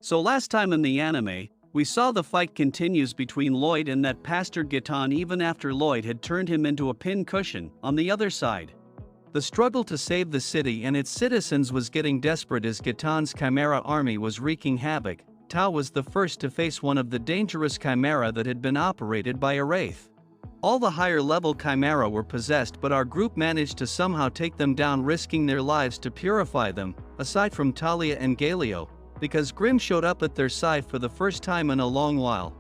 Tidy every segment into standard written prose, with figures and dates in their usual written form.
So last time in the anime, we saw the fight continues between Lloyd and that bastard Gitan even after Lloyd had turned him into a pin cushion on the other side. The struggle to save the city and its citizens was getting desperate as Gitan's Chimera army was wreaking havoc. Tao was the first to face one of the dangerous Chimera that had been operated by a wraith. All the higher level Chimera were possessed, but our group managed to somehow take them down, risking their lives to purify them, aside from Talia and Galio, because Grimm showed up at their side for the first time in a long while.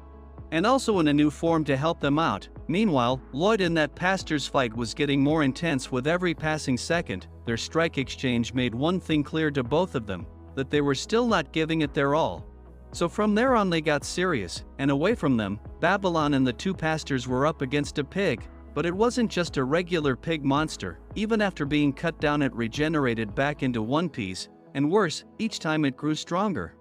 And also in a new form to help them out. Meanwhile, Lloyd in that pastor's fight was getting more intense with every passing second. Their strike exchange made one thing clear to both of them, that they were still not giving it their all. So from there on they got serious, and away from them, Babylon and the two pastors were up against a pig. But it wasn't just a regular pig monster. Even after being cut down, it regenerated back into one piece, and worse, each time it grew stronger.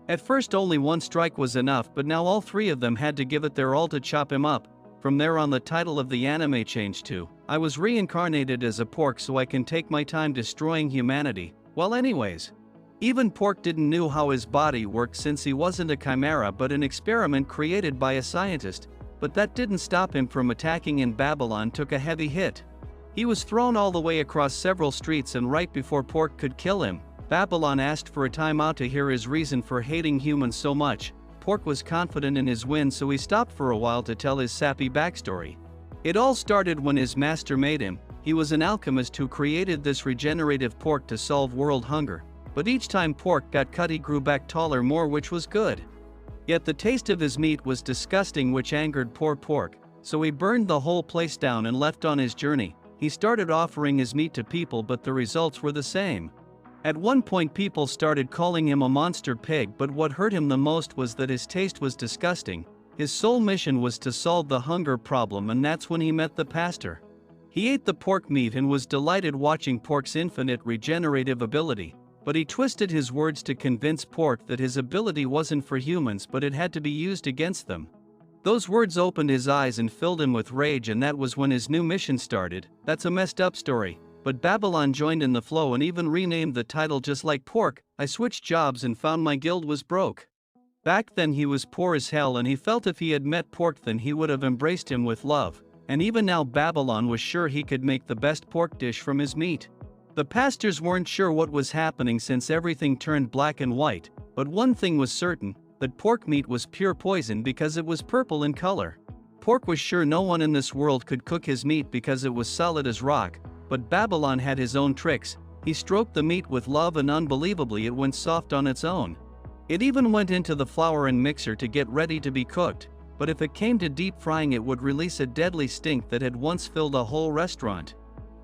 At first only one strike was enough, but now all three of them had to give it their all to chop him up. From there on, the title of the anime changed to, I was reincarnated as a pork so I can take my time destroying humanity. Well anyways. Even Pork didn't know how his body worked since he wasn't a chimera but an experiment created by a scientist, but that didn't stop him from attacking, and Babylon took a heavy hit. He was thrown all the way across several streets, and right before Pork could kill him, Babylon asked for a timeout to hear his reason for hating humans so much. Pork was confident in his win, so he stopped for a while to tell his sappy backstory. It all started when his master made him. He was an alchemist who created this regenerative pork to solve world hunger. But each time Pork got cut, he grew back taller more, which was good. Yet the taste of his meat was disgusting, which angered poor Pork, so he burned the whole place down and left on his journey. He started offering his meat to people, but the results were the same. At one point people started calling him a monster pig, but what hurt him the most was that his taste was disgusting. His sole mission was to solve the hunger problem, and that's when he met the pastor. He ate the pork meat and was delighted watching Pork's infinite regenerative ability. But he twisted his words to convince Pork that his ability wasn't for humans but it had to be used against them. Those words opened his eyes and filled him with rage, and that was when his new mission started. That's a messed up story. But Babylon joined in the flow and even renamed the title just like Pork. I switched jobs and found my guild was broke. Back then he was poor as hell, and he felt if he had met Pork then he would have embraced him with love. And even now Babylon was sure he could make the best pork dish from his meat. The pastors weren't sure what was happening since everything turned black and white, but one thing was certain, that pork meat was pure poison because it was purple in color. Pork was sure no one in this world could cook his meat because it was solid as rock, but Babylon had his own tricks. He stroked the meat with love and unbelievably it went soft on its own. It even went into the flour and mixer to get ready to be cooked, but if it came to deep frying it would release a deadly stink that had once filled a whole restaurant.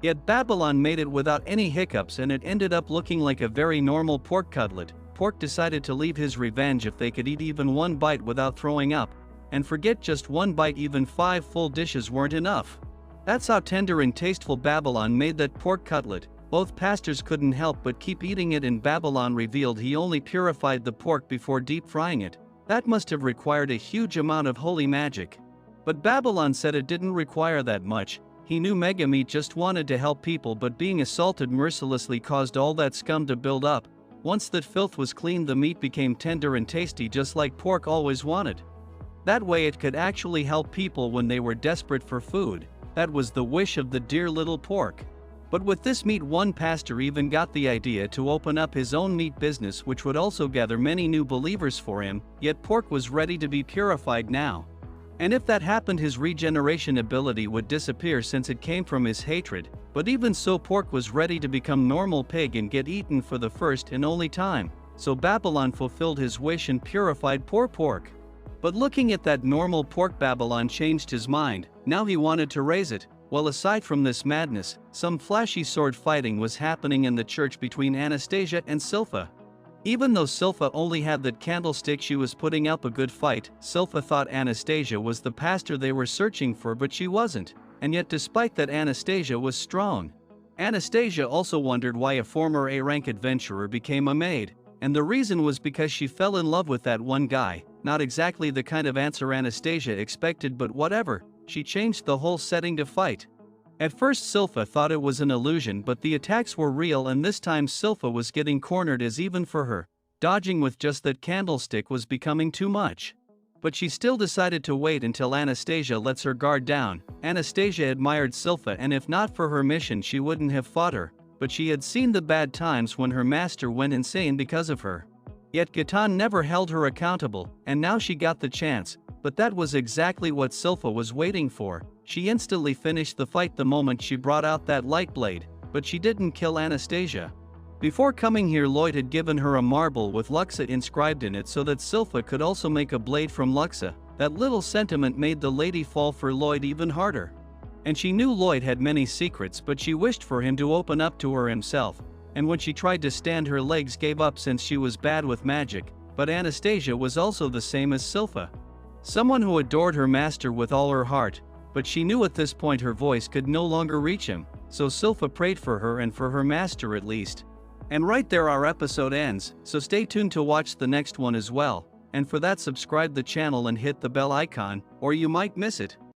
Yet Babylon made it without any hiccups and it ended up looking like a very normal pork cutlet. Pork decided to leave his revenge if they could eat even one bite without throwing up. And forget just one bite, even 5 full dishes weren't enough. That's how tender and tasteful Babylon made that pork cutlet. Both pastors couldn't help but keep eating it, and Babylon revealed he only purified the pork before deep frying it. That must have required a huge amount of holy magic. But Babylon said it didn't require that much. He knew Mega Meat just wanted to help people, but being assaulted mercilessly caused all that scum to build up. Once that filth was cleaned, the meat became tender and tasty just like Pork always wanted. That way it could actually help people when they were desperate for food. That was the wish of the dear little Pork. But with this meat, one pastor even got the idea to open up his own meat business, which would also gather many new believers for him. Yet Pork was ready to be purified now. And if that happened, his regeneration ability would disappear since it came from his hatred. But even so, Pork was ready to become normal pig and get eaten for the first and only time. So Babylon fulfilled his wish and purified poor Pork. But looking at that normal pork, Babylon changed his mind. Now he wanted to raise it. Well, aside from this madness, some flashy sword fighting was happening in the church between Anastasia and Silpha. Even though Silpha only had that candlestick, she was putting up a good fight. Silpha thought Anastasia was the pastor they were searching for, but she wasn't. And yet despite that, Anastasia was strong. Anastasia also wondered why a former A-rank adventurer became a maid. And the reason was because she fell in love with that one guy. Not exactly the kind of answer Anastasia expected, but whatever. She changed the whole setting to fight. At first Silpha thought it was an illusion, but the attacks were real, and this time Silpha was getting cornered, as even for her, Dodging with just that candlestick was becoming too much. But she still decided to wait until Anastasia lets her guard down. Anastasia admired Silpha, and if not for her mission she wouldn't have fought her, but she had seen the bad times when her master went insane because of her. Yet Gitan never held her accountable, and now she got the chance, but that was exactly what Silpha was waiting for. She instantly finished the fight the moment she brought out that light blade, but she didn't kill Anastasia. Before coming here, Lloyd had given her a marble with Luxa inscribed in it so that Silpha could also make a blade from Luxa. That little sentiment made the lady fall for Lloyd even harder. And she knew Lloyd had many secrets, but she wished for him to open up to her himself. And when she tried to stand, her legs gave up since she was bad with magic. But Anastasia was also the same as Silpha. Someone who adored her master with all her heart, but she knew at this point her voice could no longer reach him, so Silpha prayed for her and for her master at least. And right there our episode ends, so stay tuned to watch the next one as well, and for that subscribe the channel and hit the bell icon, or you might miss it.